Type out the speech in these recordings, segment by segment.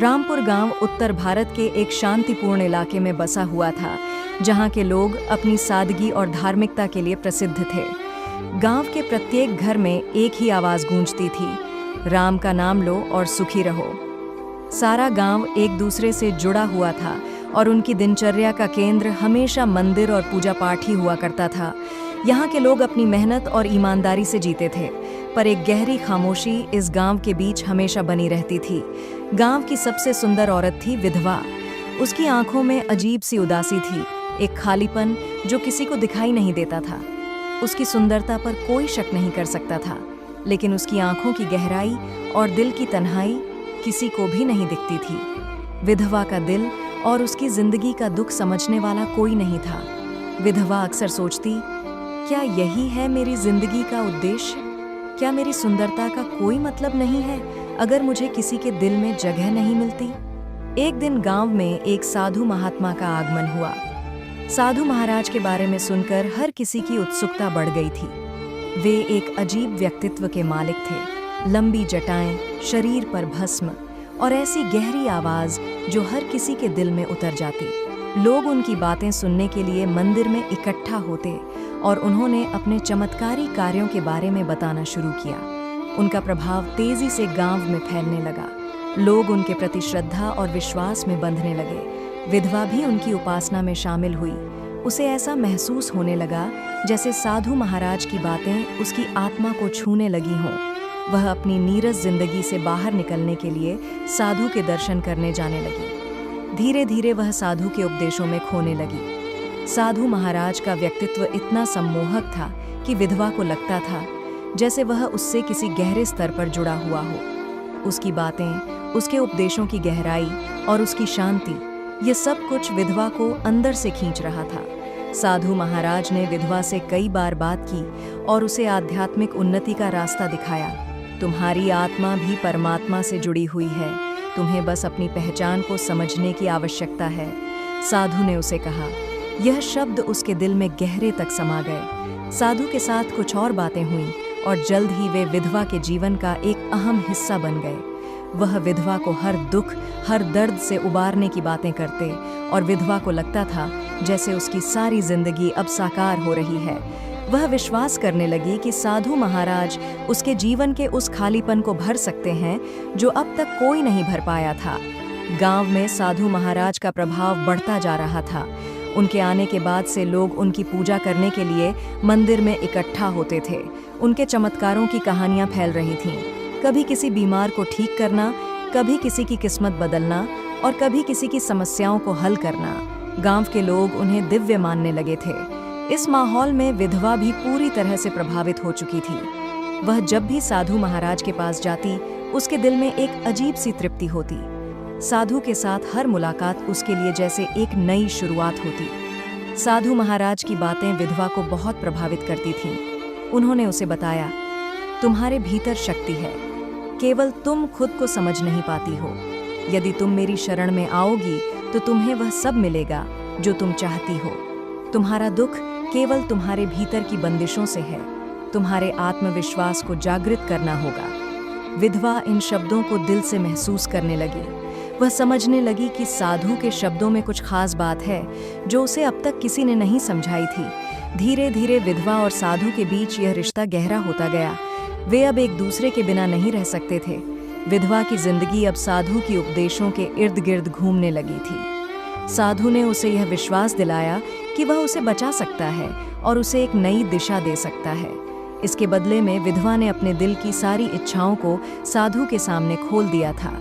रामपुर गांव उत्तर भारत के एक शांतिपूर्ण इलाके में बसा हुआ था, जहां के लोग अपनी सादगी और धार्मिकता के लिए प्रसिद्ध थे। गांव के प्रत्येक घर में एक ही आवाज गूंजती थी, राम का नाम लो और सुखी रहो। सारा गांव एक दूसरे से जुड़ा हुआ था और उनकी दिनचर्या का केंद्र हमेशा मंदिर और पूजा पाठ ही हुआ करता था। यहाँ के लोग अपनी मेहनत और ईमानदारी से जीते थे, पर एक गहरी खामोशी इस गांव के बीच हमेशा बनी रहती थी। गांव की सबसे सुंदर औरत थी विधवा। उसकी आंखों में अजीब सी उदासी थी, एक खालीपन जो किसी को दिखाई नहीं देता था। उसकी सुंदरता पर कोई शक नहीं कर सकता था, लेकिन उसकी आंखों की गहराई और दिल की तन्हाई किसी को भी नहीं दिखती थी। विधवा का दिल और उसकी जिंदगी का दुख समझने वाला कोई नहीं था। विधवा अक्सर सोचती, क्या यही है मेरी जिंदगी का उद्देश्य? क्या मेरी सुंदरता का कोई मतलब नहीं है अगर मुझे किसी के दिल में जगह नहीं मिलती? एक दिन गांव में एक साधु महात्मा का आगमन हुआ। साधु महाराज के बारे में सुनकर हर किसी की उत्सुकता बढ़ गई थी। वे एक अजीब व्यक्तित्व के मालिक थे, लंबी जटाएं, शरीर पर भस्म और ऐसी गहरी आवाज जो हर किसी के दिल में उतर जाती। लोग उनकी बातें सुनने के लिए मंदिर में इकट्ठा होते और उन्होंने अपने चमत्कारी कार्यों के बारे में बताना शुरू किया। उनका प्रभाव तेजी से गांव में फैलने लगा। लोग उनके प्रति श्रद्धा और विश्वास में बंधने लगे। विधवा भी उनकी उपासना में शामिल हुई। उसे ऐसा महसूस होने लगा जैसे साधु महाराज की बातें उसकी आत्मा को छूने लगी हों। वह अपनी नीरस जिंदगी से बाहर निकलने के लिए साधु के दर्शन करने जाने लगी। धीरे धीरे वह साधु के उपदेशों में खोने लगी। साधु महाराज का व्यक्तित्व इतना सम्मोहक था कि विधवा को लगता था जैसे वह उससे किसी गहरे स्तर पर जुड़ा हुआ हो। उसकी बातें, उसके उपदेशों की गहराई और उसकी शांति, ये सब कुछ विधवा को अंदर से खींच रहा था। साधु महाराज ने विधवा से कई बार बात की और उसे आध्यात्मिक उन्नति का रास्ता दिखाया। तुम्हारी आत्मा भी परमात्मा से जुड़ी हुई है, तुम्हें बस अपनी पहचान को समझने की आवश्यकता है, साधु ने उसे कहा। यह शब्द उसके दिल में गहरे तक समा गए। साधु के साथ कुछ और बातें हुईं और जल्द ही वे विधवा के जीवन का एक अहम हिस्सा बन गए। वह विधवा को हर दुख, हर दर्द से उबारने की बातें करते और विधवा को लगता था जैसे उसकी सारी जिंदगी अब साकार हो रही है। वह विश्वास करने लगी कि साधु महाराज उसके जीवन के उस खालीपन को भर सकते हैं जो अब तक कोई नहीं भर पाया था। गांव में साधु महाराज का प्रभाव बढ़ता जा रहा था। उनके आने के बाद से लोग उनकी पूजा करने के लिए मंदिर में इकट्ठा होते थे। उनके चमत्कारों की कहानियां फैल रही थीं। कभी किसी बीमार को ठीक करना, कभी किसी की किस्मत बदलना और कभी किसी की समस्याओं को हल करना। गांव के लोग उन्हें दिव्य मानने लगे थे। इस माहौल में विधवा भी पूरी तरह से प्रभावित हो चुकी थी। वह जब भी साधु महाराज के पास जाती, उसके दिल में एक अजीब सी तृप्ति होती। साधु के साथ हर मुलाकात उसके लिए जैसे एक नई शुरुआत होती। साधु महाराज की बातें विधवा को बहुत प्रभावित करती थीं। उन्होंने उसे बताया, तुम्हारे भीतर शक्ति है, केवल तुम खुद को समझ नहीं पाती हो। यदि तुम मेरी शरण में आओगी तो तुम्हें वह सब मिलेगा जो तुम चाहती हो। तुम्हारा दुख केवल तुम्हारे भीतर की बंदिशों से है। तुम्हारे आत्मविश्वास को जागृत करना होगा। विधवा इन शब्दों को दिल से महसूस करने लगी। वह समझने लगी कि साधु के शब्दों में कुछ खास बात है जो उसे अब तक किसी ने नहीं समझाई थी। धीरे धीरे विधवा और साधु के बीच यह रिश्ता गहरा होता गया। वे अब एक दूसरे के बिना नहीं रह सकते थे। विधवा की जिंदगी अब साधु की उपदेशों के इर्द गिर्द घूमने लगी थी। साधु ने उसे यह विश्वास दिलाया कि वह उसे बचा सकता है और उसे एक नई दिशा दे सकता है। इसके बदले में विधवा ने अपने दिल की सारी इच्छाओं को साधु के सामने खोल दिया था।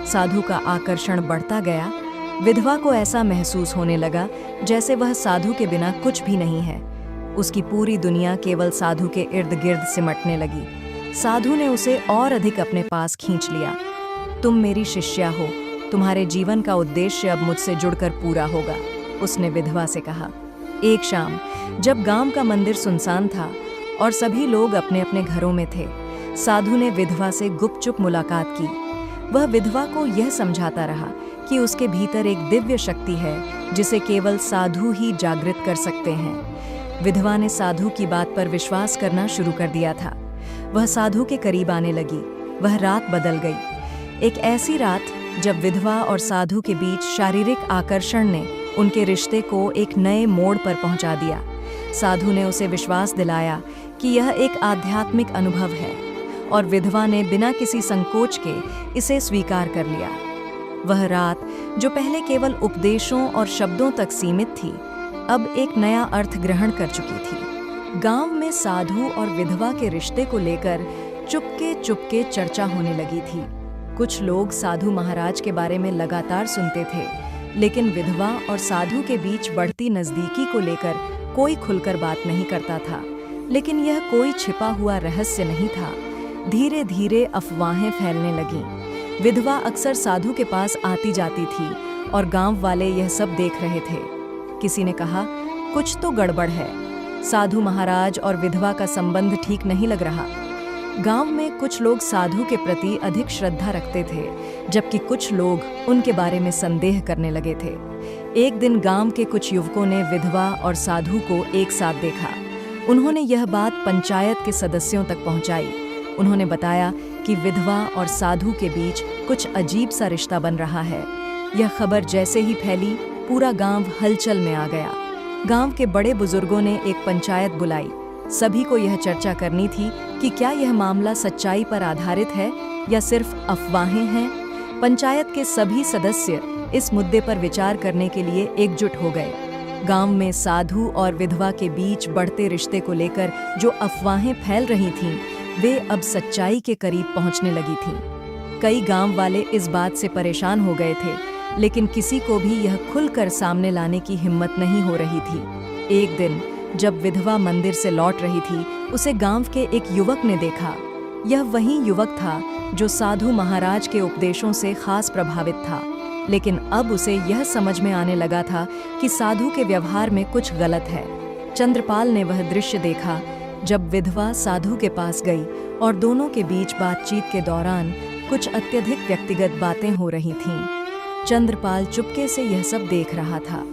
साधु का आकर्षण बढ़ता गया। विधवा को ऐसा महसूस होने लगा जैसे वह साधु के बिना कुछ भी नहीं है। उसकी पूरी दुनिया केवल साधु के इर्द गिर्द सिमटने लगी। साधु ने उसे और अधिक अपने पास खींच लिया। तुम मेरी शिष्या हो, तुम्हारे जीवन का उद्देश्य अब मुझसे जुड़कर पूरा होगा, उसने विधवा से कहा। एक शाम जब गांव का मंदिर सुनसान था और सभी लोग अपने अपने घरों में थे, साधु ने विधवा से गुपचुप मुलाकात की। वह विधवा को यह समझाता रहा कि उसके भीतर एक दिव्य शक्ति है जिसे केवल साधु ही जागृत कर सकते हैं। विधवा ने साधु की बात पर विश्वास करना शुरू कर दिया था। वह साधु के करीब आने लगी। वह रात बदल गई। एक ऐसी रात जब विधवा और साधु के बीच शारीरिक आकर्षण ने उनके रिश्ते को एक नए मोड़ पर पहुंचा दिया। साधु ने उसे विश्वास दिलाया कि यह एक आध्यात्मिक अनुभव है और विधवा ने बिना किसी संकोच के इसे स्वीकार कर लिया। वह रात, जो पहले केवल उपदेशों और शब्दों तक सीमित थी, अब एक नया अर्थ ग्रहण कर चुकी थी। गांव में साधु और विधवा के रिश्ते को लेकर चुपके चुपके चर्चा होने लगी थी। कुछ लोग साधु महाराज के बारे में लगातार सुनते थे, लेकिन विधवा और साधु के बीच बढ़ती नज़दीकी को लेकर कोई खुलकर बात नहीं करता था। लेकिन यह कोई छिपा हुआ रहस्य नहीं था। धीरे धीरे अफवाहें फैलने लगीं। विधवा अक्सर साधु के पास आती जाती थी और गांव वाले यह सब देख रहे थे। किसी ने कहा, कुछ तो गड़बड़ है, साधु महाराज और विधवा का संबंध ठीक नहीं लग रहा। गांव में कुछ लोग साधु के प्रति अधिक श्रद्धा रखते थे, जबकि कुछ लोग उनके बारे में संदेह करने लगे थे। एक दिन गांव के कुछ युवकों ने विधवा और साधु को एक साथ देखा। उन्होंने यह बात पंचायत के सदस्यों तक पहुंचाई। उन्होंने बताया कि विधवा और साधु के बीच कुछ अजीब सा रिश्ता बन रहा है। यह खबर जैसे ही फैली, पूरा गांव हलचल में आ गया। गांव के बड़े बुजुर्गों ने एक पंचायत बुलाई। सभी को यह चर्चा करनी थी कि क्या यह मामला सच्चाई पर आधारित है या सिर्फ अफवाहें हैं। पंचायत के सभी सदस्य इस मुद्दे पर विचार करने के लिए एकजुट हो गए। गांव में साधु और विधवा के बीच बढ़ते रिश्ते को लेकर जो अफवाहें फैल रही थीं, वे अब सच्चाई के करीब पहुंचने लगी थीं। कई गांव वाले इस बात से परेशान हो गए थे, लेकिन किसी को भी यह खुलकर सामने लाने की हिम्मत नहीं हो रही थी। एक दिन जब विधवा मंदिर से लौट रही थी, उसे गांव के एक युवक ने देखा। यह वही युवक था जो साधु महाराज के उपदेशों से खास प्रभावित था, लेकिन अब उसे यह समझ में आने लगा था कि साधु के व्यवहार में कुछ गलत है। चंद्रपाल ने वह दृश्य देखा जब विधवा साधु के पास गई और दोनों के बीच बातचीत के दौरान कुछ अत्यधिक व्यक्तिगत बातें हो रही थीं। चंद्रपाल चुपके से यह सब देख रहा था।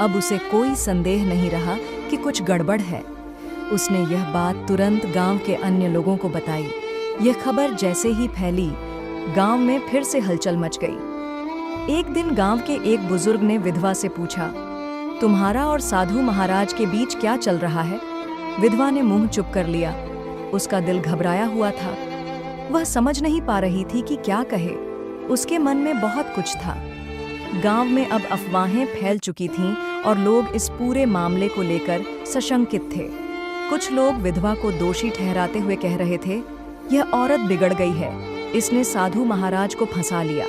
अब उसे कोई संदेह नहीं रहा कि कुछ गड़बड़ है। उसने यह बात तुरंत गांव के अन्य लोगों को बताई। यह खबर जैसे ही फैली, गांव में फिर से हलचल मच गई। एक दिन गांव के एक बुजुर्ग ने विधवा से पूछा, तुम्हारा और साधु महाराज के बीच क्या चल रहा है? विधवा ने मुंह चुप कर लिया। उसका दिल घबराया हुआ था। वह समझ नहीं पा रही थी कि क्या कहे। उसके मन में बहुत कुछ था। गांव में अब अफवाहें फैल चुकी थीं और लोग इस पूरे मामले को लेकर सशंकित थे। कुछ लोग विधवा को दोषी ठहराते हुए कह रहे थे, यह औरत बिगड़ गई है, इसने साधु महाराज को फंसा लिया।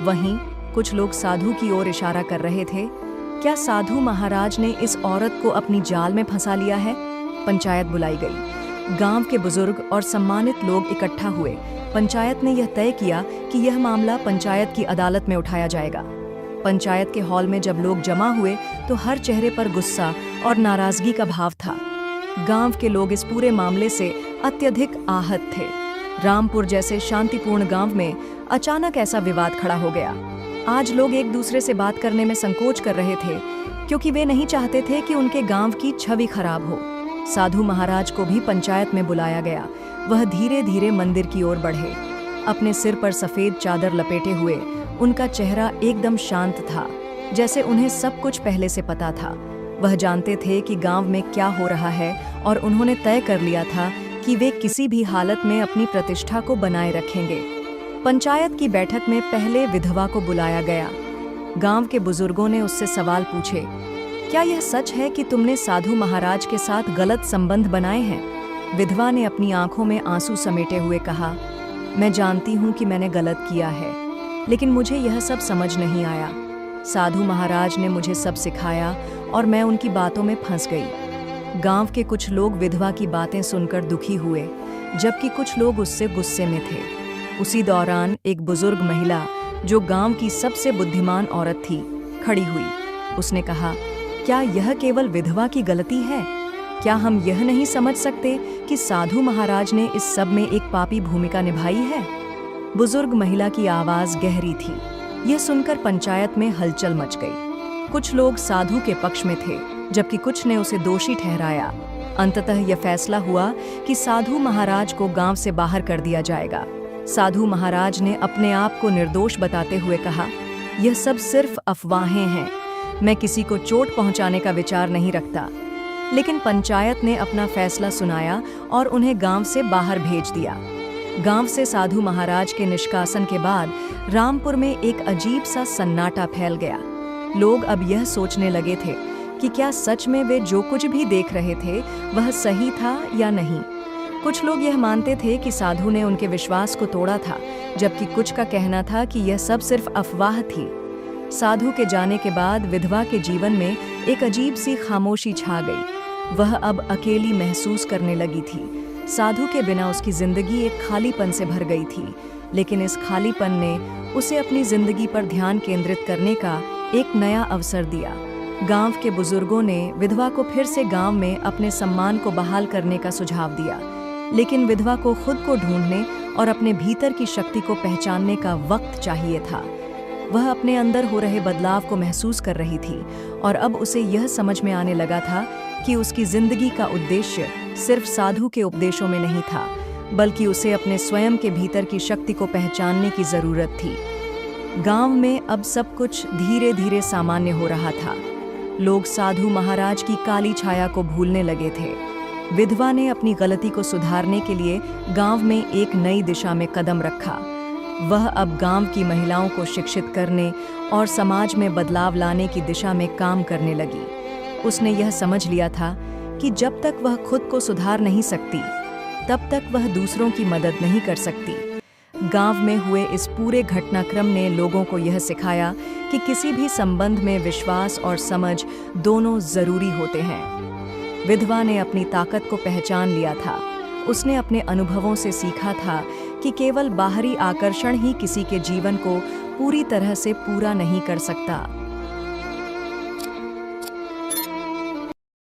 वहीं कुछ लोग साधु की ओर इशारा कर रहे थे, क्या साधु महाराज ने इस औरत को अपनी जाल में फंसा लिया है? पंचायत बुलाई गई। गांव के बुजुर्ग और सम्मानित लोग इकट्ठा हुए। पंचायत ने यह तय किया कि यह मामला पंचायत की अदालत में उठाया जाएगा। पंचायत के हॉल में जब लोग जमा हुए तो हर चेहरे पर गुस्सा और नाराजगी का भाव था। गांव के लोग इस पूरे मामले से अत्यधिक आहत थे। रामपुर जैसे शांतिपूर्ण गांव में अचानक ऐसा विवाद खड़ा हो गया। आज लोग एक दूसरे से बात करने में संकोच कर रहे थे, क्योंकि वे नहीं चाहते थे कि उनके गांव की छवि खराब हो। साधु महाराज को भी पंचायत में बुलाया गया। वह धीरे धीरे मंदिर की ओर बढ़े। अपने सिर पर सफेद चादर लपेटे हुए उनका चेहरा एकदम शांत था, जैसे उन्हें सब कुछ पहले से पता था। वह जानते थे कि गांव में क्या हो रहा है और उन्होंने तय कर लिया था कि वे किसी भी हालत में अपनी प्रतिष्ठा को बनाए रखेंगे। पंचायत की बैठक में पहले विधवा को बुलाया गया। गांव के बुजुर्गों ने उससे सवाल पूछे, क्या यह सच है कि तुमने साधु महाराज के साथ गलत संबंध बनाए हैं? विधवा ने अपनी आंखों में आंसू समेटे हुए कहा, मैं जानती हूँ कि मैंने गलत किया है, लेकिन मुझे यह सब समझ नहीं आया। साधु महाराज ने मुझे सब सिखाया और मैं उनकी बातों में फंस गई। गांव के कुछ लोग विधवा की बातें सुनकर दुखी हुए, जबकि कुछ लोग उससे गुस्से में थे। उसी दौरान एक बुजुर्ग महिला, जो गांव की सबसे बुद्धिमान औरत थी, खड़ी हुई। उसने कहा, क्या यह केवल विधवा की गलती है? क्या हम यह नहीं समझ सकते कि साधु महाराज ने इस सब में एक पापी भूमिका निभाई है? बुजुर्ग महिला की आवाज गहरी थी। यह सुनकर पंचायत में हलचल मच गई। कुछ लोग साधु के पक्ष में थे, जबकि कुछ ने उसे दोषी ठहराया। अंततः यह फैसला हुआ कि साधु महाराज को गांव से बाहर कर दिया जाएगा। साधु महाराज ने अपने आप को निर्दोष बताते हुए कहा, यह सब सिर्फ अफवाहें हैं, मैं किसी को चोट पहुंचाने का विचार नहीं रखता। लेकिन पंचायत ने अपना फैसला सुनाया और उन्हें गांव से बाहर भेज दिया। गांव से साधु महाराज के निष्कासन के बाद रामपुर में एक अजीब सा सन्नाटा फैल गया। लोग अब यह सोचने लगे थे कि क्या सच में वे जो कुछ भी देख रहे थे वह सही था या नहीं। कुछ लोग यह मानते थे कि साधु ने उनके विश्वास को तोड़ा था, जबकि कुछ का कहना था कि यह सब सिर्फ अफवाह थी। साधु के जाने के बाद विधवा के जीवन में एक अजीब सी खामोशी छा गई। वह अब अकेली महसूस करने लगी थी। साधु के बिना उसकी जिंदगी एक खालीपन से भर गई थी, लेकिन इस खालीपन ने उसे अपनी जिंदगी पर ध्यान केंद्रित करने का एक नया अवसर दिया। गांव के बुजुर्गों ने विधवा को फिर से गांव में अपने सम्मान को बहाल करने का सुझाव दिया, लेकिन विधवा को खुद को ढूंढने और अपने भीतर की शक्ति को पहचानने का वक्त चाहिए था। वह अपने अंदर हो रहे बदलाव को महसूस कर रही थी और अब उसे यह समझ में आने लगा था कि उसकी जिंदगी का उद्देश्य सिर्फ साधु के उपदेशों में नहीं था, बल्कि उसे अपने स्वयं के भीतर की शक्ति को पहचानने की जरूरत थी। गांव में अब सब कुछ धीरे धीरे सामान्य हो रहा था। लोग साधु महाराज की काली छाया को भूलने लगे थे। विधवा ने अपनी गलती को सुधारने के लिए गांव में एक नई दिशा में कदम रखा। वह अब गांव की महिलाओं को शिक्षित करने और समाज में बदलाव लाने की दिशा में काम करने लगी। उसने यह समझ लिया था कि जब तक वह खुद को सुधार नहीं सकती, तब तक वह दूसरों की मदद नहीं कर सकती। गांव में हुए इस पूरे घटनाक्रम ने लोगों को यह सिखाया कि किसी भी संबंध में विश्वास और समझ दोनों जरूरी होते हैं। विधवा ने अपनी ताकत को पहचान लिया था। उसने अपने अनुभवों से सीखा था कि केवल बाहरी आकर्षण ही किसी के जीवन को पूरी तरह से पूरा नहीं कर सकता।